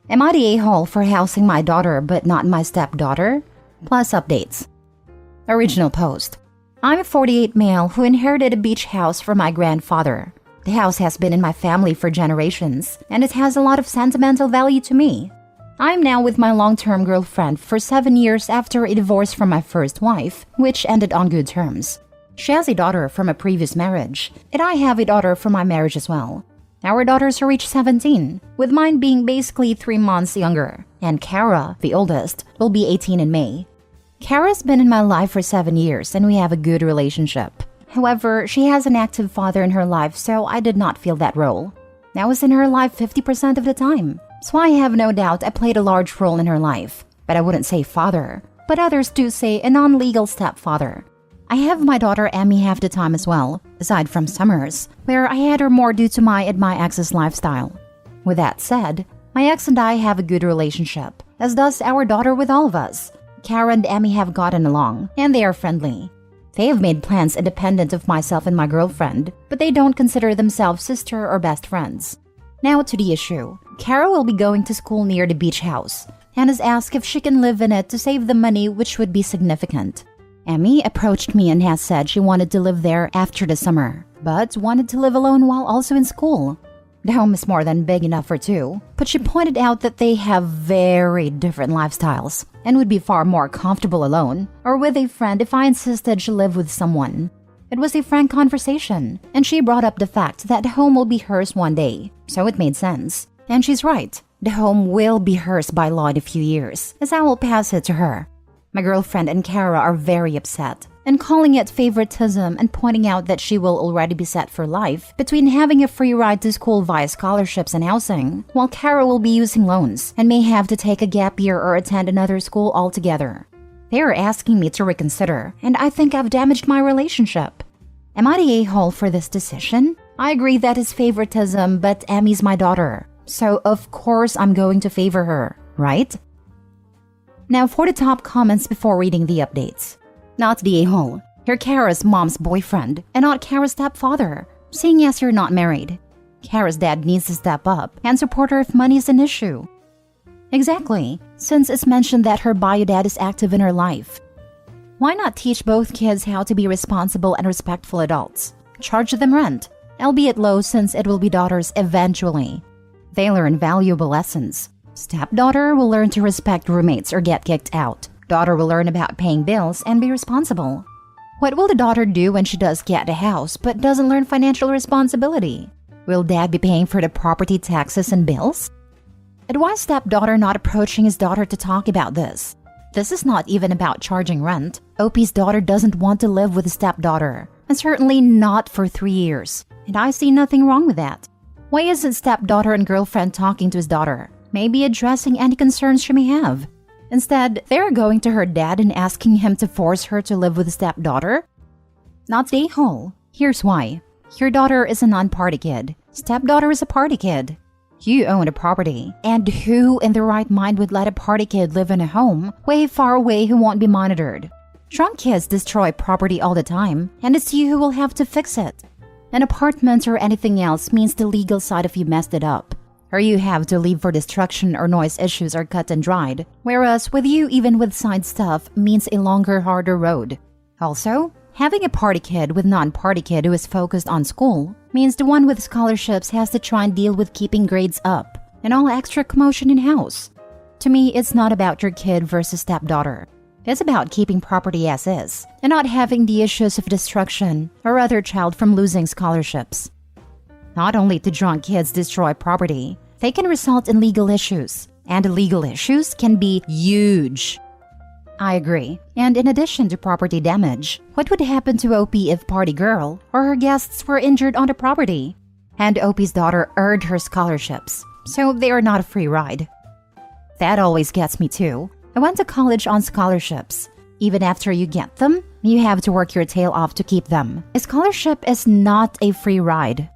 Am I the a-hole for housing my daughter but not my stepdaughter? Plus updates. Original post. I'm a 48 male who inherited a beach house from my grandfather. The house has been in my family for generations, and it has a lot of sentimental value to me. I'm now with my long-term girlfriend for 7 years after a divorce from my first wife, which ended on good terms. She has a daughter from a previous marriage, and I have a daughter from my marriage as well. Our daughters are each 17, with mine being basically 3 months younger, and Kara, the oldest, will be 18 in May. Kara's been in my life for 7 years, and we have a good relationship. However, she has an active father in her life, so I did not feel that role. I was in her life 50% of the time, so I have no doubt I played a large role in her life. But I wouldn't say father, but others do say a non-legal stepfather. I have my daughter Emmy half the time as well, aside from summers, where I had her more due to my and my ex's lifestyle. With that said, my ex and I have a good relationship, as does our daughter with all of us. Kara and Emmy have gotten along, and they are friendly. They have made plans independent of myself and my girlfriend, but they don't consider themselves sister or best friends. Now to the issue. Kara will be going to school near the beach house, and has asked if she can live in it to save the money, which would be significant. Emmy approached me and has said she wanted to live there after the summer, but wanted to live alone while also in school. The home is more than big enough for two, but she pointed out that they have very different lifestyles and would be far more comfortable alone or with a friend if I insisted she live with someone. It was a frank conversation, and she brought up the fact that the home will be hers one day, so it made sense. And she's right, the home will be hers by law in a few years, as I will pass it to her. My girlfriend and Kara are very upset, and calling it favoritism and pointing out that she will already be set for life between having a free ride to school via scholarships and housing, while Kara will be using loans and may have to take a gap year or attend another school altogether. They are asking me to reconsider, and I think I've damaged my relationship. Am I the a-hole for this decision? I agree that is favoritism, but Emmy's my daughter, so of course I'm going to favor her, right? Now for the top comments before reading the updates. Not the a-hole. You're Kara's mom's boyfriend and not Kara's stepfather, seeing as you're not married. Kara's dad needs to step up and support her if money is an issue. Exactly, since it's mentioned that her bio dad is active in her life. Why not teach both kids how to be responsible and respectful adults? Charge them rent, albeit low since it will be daughters eventually. They learn valuable lessons. Stepdaughter will learn to respect roommates or get kicked out. Daughter will learn about paying bills and be responsible. What will the daughter do when she does get a house but doesn't learn financial responsibility? Will dad be paying for the property taxes and bills? And why is stepdaughter not approaching his daughter to talk about this? This is not even about charging rent. OP's daughter doesn't want to live with a stepdaughter, and certainly not for 3 years. And I see nothing wrong with that. Why isn't stepdaughter and girlfriend talking to his daughter? Maybe addressing any concerns she may have. Instead, they're going to her dad and asking him to force her to live with a stepdaughter? Not the a-hole. Here's why. Your daughter is a non-party kid. Stepdaughter is a party kid. You own a property, and who in their right mind would let a party kid live in a home way far away who won't be monitored? Drunk kids destroy property all the time, and it's you who will have to fix it. An apartment or anything else means the legal side if you messed it up, or you have to leave for destruction or noise issues are cut and dried, whereas with you, even with side stuff, means a longer, harder road. Also, having a party kid with non-party kid who is focused on school means the one with scholarships has to try and deal with keeping grades up and all extra commotion in-house. To me, it's not about your kid versus stepdaughter. It's about keeping property as is and not having the issues of destruction or other child from losing scholarships. Not only do drunk kids destroy property, they can result in legal issues, and legal issues can be huge. I agree. And in addition to property damage, what would happen to OP if party girl or her guests were injured on the property? And OP's daughter earned her scholarships, so they are not a free ride. That always gets me too. I went to college on scholarships. Even after you get them, you have to work your tail off to keep them. A scholarship is not a free ride.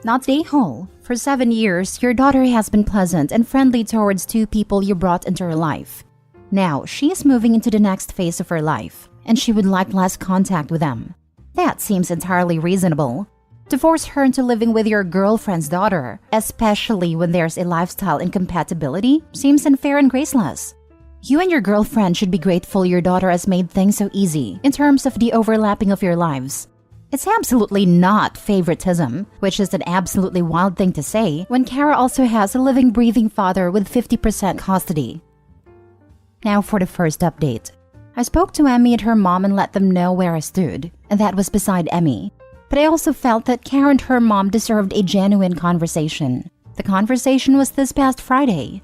Not the a-hole. For 7 years, your daughter has been pleasant and friendly towards 2 people you brought into her life. Now, she is moving into the next phase of her life, and she would like less contact with them. That seems entirely reasonable. To force her into living with your girlfriend's daughter, especially when there's a lifestyle incompatibility, seems unfair and graceless. You and your girlfriend should be grateful your daughter has made things so easy in terms of the overlapping of your lives. It's absolutely not favoritism, which is an absolutely wild thing to say when Kara also has a living, breathing father with 50% custody. Now for the first update. I spoke to Emmy and her mom and let them know where I stood, and that was beside Emmy. But I also felt that Kara and her mom deserved a genuine conversation. The conversation was this past Friday.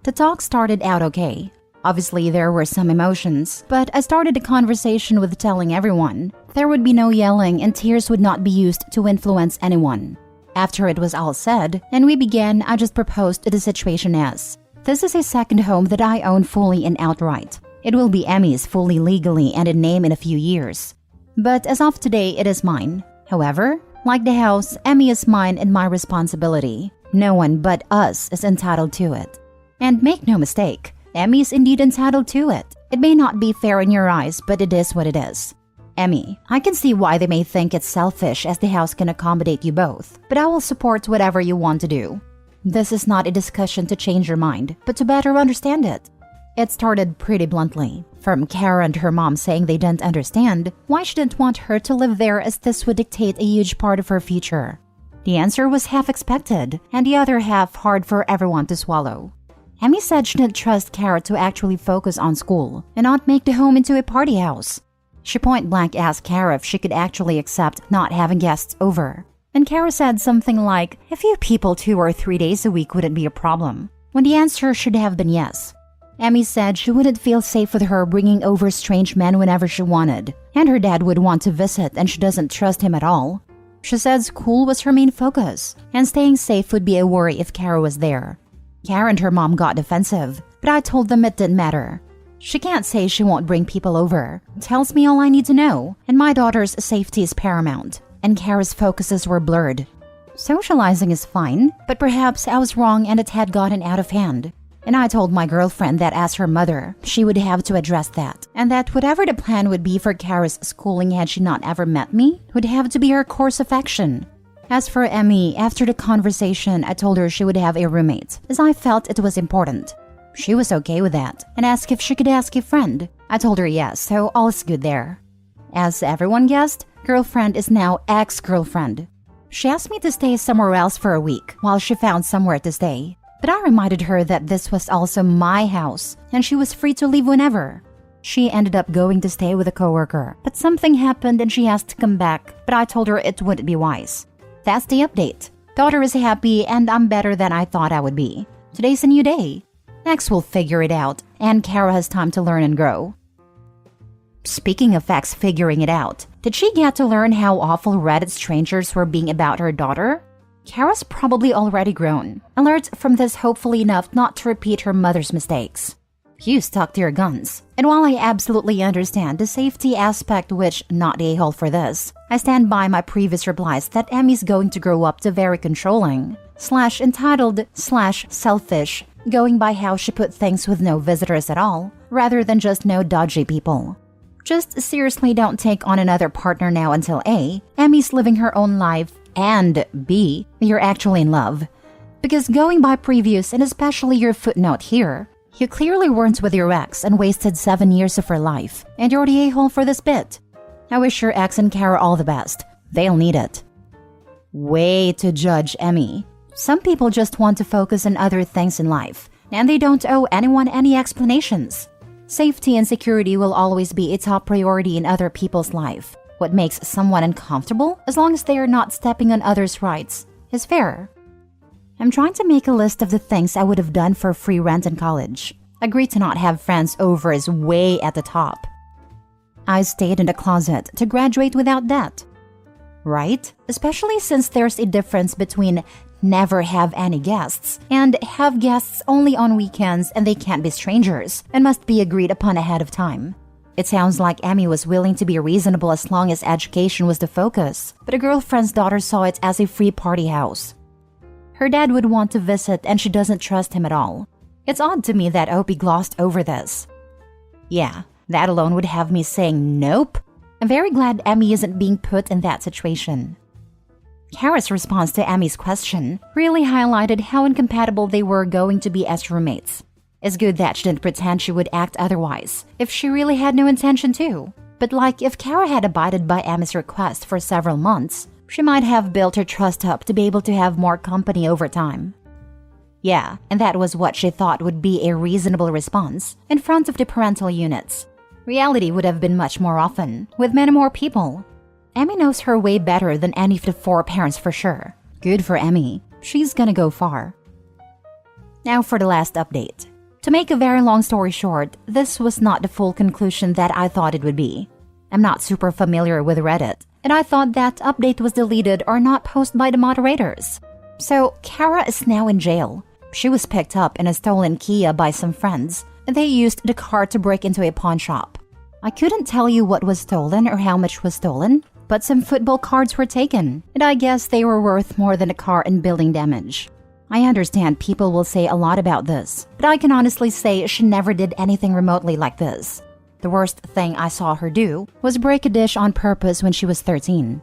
The talk started out okay. Obviously, there were some emotions, but I started the conversation with telling everyone there would be no yelling and tears would not be used to influence anyone. After it was all said, and we began, I just proposed the situation as, this is a second home that I own fully and outright. It will be Emmy's fully legally and in name in a few years. But as of today, it is mine. However, like the house, Emmy is mine and my responsibility. No one but us is entitled to it. And make no mistake, Emmy is indeed entitled to it. It may not be fair in your eyes, but it is what it is. Emmy, I can see why they may think it's selfish as the house can accommodate you both, but I will support whatever you want to do. This is not a discussion to change your mind, but to better understand it. It started pretty bluntly, from Kara and her mom saying they didn't understand why she didn't want her to live there as this would dictate a huge part of her future. The answer was half expected, and the other half hard for everyone to swallow. Emmy said she didn't trust Kara to actually focus on school and not make the home into a party house. She point-blank asked Kara if she could actually accept not having guests over. And Kara said something like, a few people 2 or 3 days a week wouldn't be a problem, when the answer should have been yes. Emmy said she wouldn't feel safe with her bringing over strange men whenever she wanted, and her dad would want to visit and she doesn't trust him at all. She said school was her main focus, and staying safe would be a worry if Kara was there. Kara and her mom got defensive, but I told them it didn't matter. She can't say she won't bring people over. Tells me all I need to know, and my daughter's safety is paramount, and Kara's focuses were blurred. Socializing is fine, but perhaps I was wrong and it had gotten out of hand. And I told my girlfriend that as her mother, she would have to address that, and that whatever the plan would be for Kara's schooling had she not ever met me, would have to be her course of action. As for Emmy, after the conversation, I told her she would have a roommate, as I felt it was important. She was okay with that, and asked if she could ask a friend. I told her yes, so all is good there. As everyone guessed, girlfriend is now ex-girlfriend. She asked me to stay somewhere else for a week, while she found somewhere to stay. But I reminded her that this was also my house, and she was free to leave whenever. She ended up going to stay with a coworker, but something happened and she asked to come back, but I told her it wouldn't be wise. That's the update. Daughter is happy and I'm better than I thought I would be. Today's a new day. Next we'll figure it out, and Kara has time to learn and grow. Speaking of X figuring it out, did she get to learn how awful Reddit strangers were being about her daughter? Kara's probably already grown, and learned from this hopefully enough not to repeat her mother's mistakes. You stuck to your guns, and while I absolutely understand the safety aspect, which not the a-hole for this, I stand by my previous replies that Emmy's going to grow up to very controlling, /entitled, /selfish, going by how she put things with no visitors at all, rather than just no dodgy people. Just seriously don't take on another partner now until A, Emmy's living her own life, and B, you're actually in love. Because going by previous and especially your footnote here, you clearly weren't with your ex and wasted 7 years of her life, and you're the a-hole for this bit. I wish your ex and Kara all the best. They'll need it. Way to judge Emmy. Some people just want to focus on other things in life, and they don't owe anyone any explanations. Safety and security will always be a top priority in other people's life. What makes someone uncomfortable, as long as they are not stepping on others' rights, is fair. I'm trying to make a list of the things I would have done for free rent in college. Agree to not have friends over is way at the top. I stayed in the closet to graduate without debt. Right? Especially since there's a difference between never have any guests and have guests only on weekends and they can't be strangers and must be agreed upon ahead of time. It sounds like Emmy was willing to be reasonable as long as education was the focus, but a girlfriend's daughter saw it as a free party house. Her dad would want to visit and she doesn't trust him at all. It's odd to me that Opie glossed over this. Yeah, that alone would have me saying nope. I'm very glad Emmy isn't being put in that situation. Kara's response to Emmy's question really highlighted how incompatible they were going to be as roommates. It's good that she didn't pretend she would act otherwise, if she really had no intention to. But if Kara had abided by Emmy's request for several months, she might have built her trust up to be able to have more company over time. Yeah, and that was what she thought would be a reasonable response in front of the parental units. Reality would have been much more often, with many more people. Emmy knows her way better than any of the 4 parents for sure. Good for Emmy. She's gonna go far. Now for the last update. To make a very long story short, this was not the full conclusion that I thought it would be. I'm not super familiar with Reddit, and I thought that update was deleted or not posted by the moderators. So, Kara is now in jail. She was picked up in a stolen Kia by some friends, and they used the car to break into a pawn shop. I couldn't tell you what was stolen or how much was stolen, but some football cards were taken, and I guess they were worth more than a car and building damage. I understand people will say a lot about this, but I can honestly say she never did anything remotely like this. The worst thing I saw her do was break a dish on purpose when she was 13.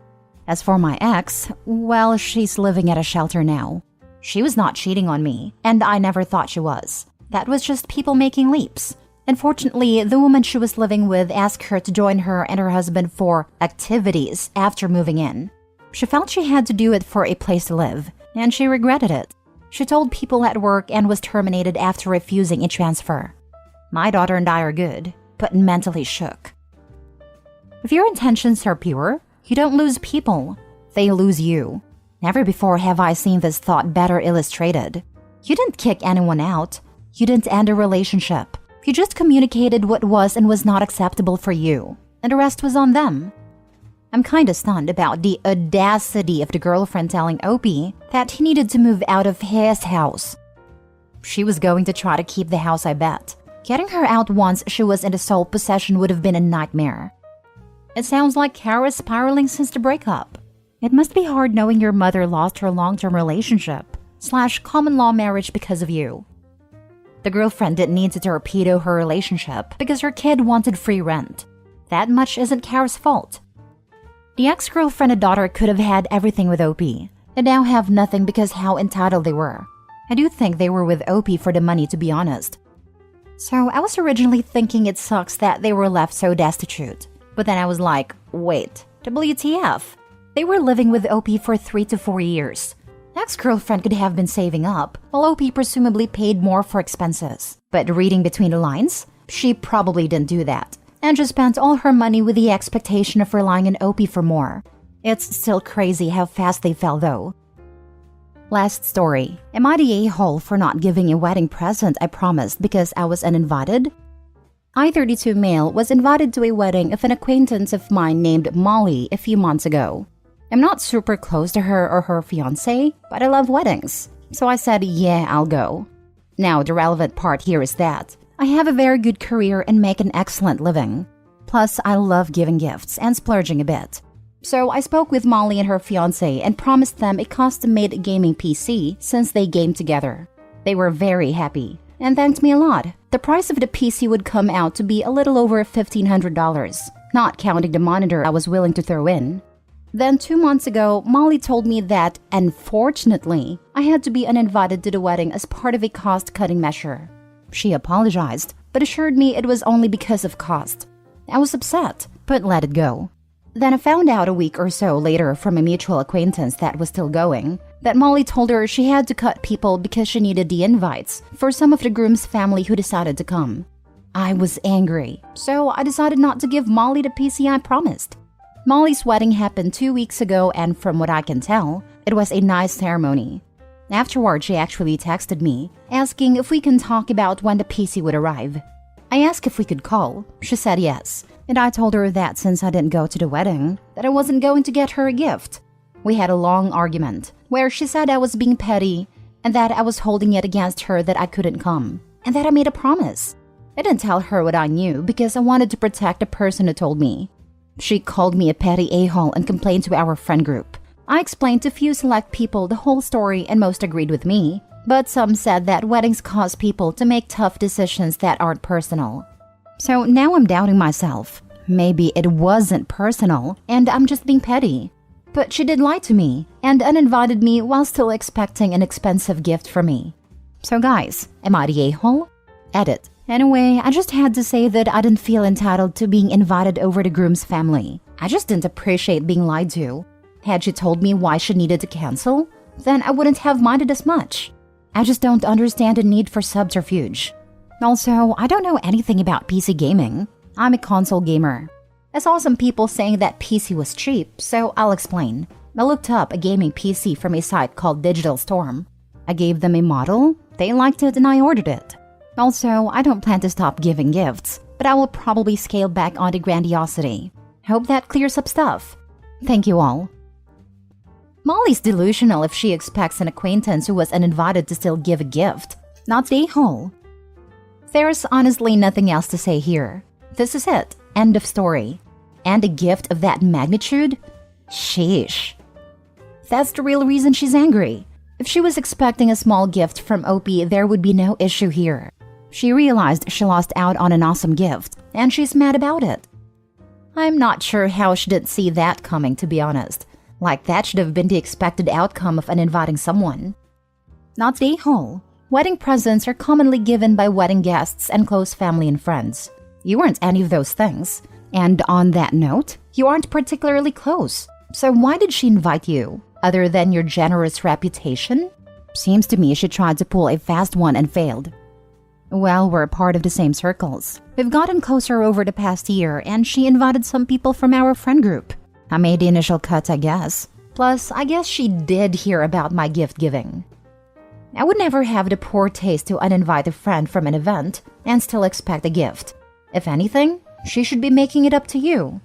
As for my ex, well, she's living at a shelter now. She was not cheating on me, and I never thought she was. That was just people making leaps. Unfortunately, the woman she was living with asked her to join her and her husband for activities after moving in. She felt she had to do it for a place to live, and she regretted it. She told people at work and was terminated after refusing a transfer. My daughter and I are good, but mentally shook. If your intentions are pure, you don't lose people. They lose you. Never before have I seen this thought better illustrated. You didn't kick anyone out. You didn't end a relationship. You just communicated what was and was not acceptable for you, and the rest was on them. I'm kinda stunned about the audacity of the girlfriend telling Opie that he needed to move out of his house. She was going to try to keep the house, I bet. Getting her out once she was in the sole possession would have been a nightmare. It sounds like Kara's spiraling since the breakup. It must be hard knowing your mother lost her long-term relationship / common law marriage because of you. The girlfriend didn't need to torpedo her relationship because her kid wanted free rent. That much isn't Kara's fault. The ex-girlfriend and daughter could have had everything with Opie, and now have nothing because how entitled they were. I do think they were with Opie for the money, to be honest. So I was originally thinking it sucks that they were left so destitute. But then I was like, wait, WTF? They were living with Opie for 3 to 4 years. The ex-girlfriend could have been saving up, while Opie presumably paid more for expenses. But reading between the lines, she probably didn't do that, and just spent all her money with the expectation of relying on Opie for more. It's still crazy how fast they fell though. Last story. Am I the a-hole for not giving a wedding present I promised because I was uninvited? I, 32 male, was invited to a wedding of an acquaintance of mine named Molly a few months ago. I'm not super close to her or her fiancé, but I love weddings, so I said, yeah, I'll go. Now, the relevant part here is that I have a very good career and make an excellent living. Plus, I love giving gifts and splurging a bit. So I spoke with Molly and her fiancé and promised them a custom-made gaming PC since they game together. They were very happy and thanked me a lot. The price of the PC would come out to be a little over $1,500, not counting the monitor I was willing to throw in. Then 2 months ago, Molly told me that, unfortunately, I had to be uninvited to the wedding as part of a cost-cutting measure. She apologized, but assured me it was only because of cost. I was upset, but let it go. Then I found out a week or so later from a mutual acquaintance that was still going, that Molly told her she had to cut people because she needed the invites for some of the groom's family who decided to come. I was angry, so I decided not to give Molly the PC I promised. Molly's wedding happened 2 weeks ago, and from what I can tell, it was a nice ceremony. Afterward, she actually texted me, asking if we can talk about when the PC would arrive. I asked if we could call. She said yes, and I told her that since I didn't go to the wedding, that I wasn't going to get her a gift. We had a long argument, where she said I was being petty, and that I was holding it against her that I couldn't come, and that I made a promise. I didn't tell her what I knew because I wanted to protect the person who told me. She called me a petty a-hole and complained to our friend group. I explained to few select people the whole story and most agreed with me, but some said that weddings cause people to make tough decisions that aren't personal. So now I'm doubting myself. Maybe it wasn't personal and I'm just being petty. But she did lie to me. and uninvited me while still expecting an expensive gift from me. So guys, am I the a-hole? Edit. Anyway, I just had to say that I didn't feel entitled to being invited over the groom's family. I just didn't appreciate being lied to. Had she told me why she needed to cancel, then I wouldn't have minded as much. I just don't understand the need for subterfuge. Also, I don't know anything about PC gaming. I'm a console gamer. I saw some people saying that PC was cheap, so I'll explain. I looked up a gaming PC from a site called Digital Storm. I gave them a model, they liked it, and I ordered it. Also, I don't plan to stop giving gifts, but I will probably scale back on the grandiosity. Hope that clears up stuff. Thank you all. Molly's delusional if she expects an acquaintance who was uninvited to still give a gift. Not the a-hole. There's honestly nothing else to say here. This is it. End of story. And a gift of that magnitude? Sheesh. That's the real reason she's angry. If she was expecting a small gift from OP, there would be no issue here. She realized she lost out on an awesome gift, and she's mad about it. I'm not sure how she didn't see that coming, to be honest. Like that should have been the expected outcome of uninviting someone. Not the a-hole. Wedding presents are commonly given by wedding guests and close family and friends. You weren't any of those things. And on that note, you aren't particularly close. So why did she invite you? Other than your generous reputation? Seems to me she tried to pull a fast one and failed. Well, we're part of the same circles. We've gotten closer over the past year, and she invited some people from our friend group. I made the initial cut, I guess. Plus, I guess she did hear about my gift giving. I would never have the poor taste to uninvite a friend from an event and still expect a gift. If anything, she should be making it up to you.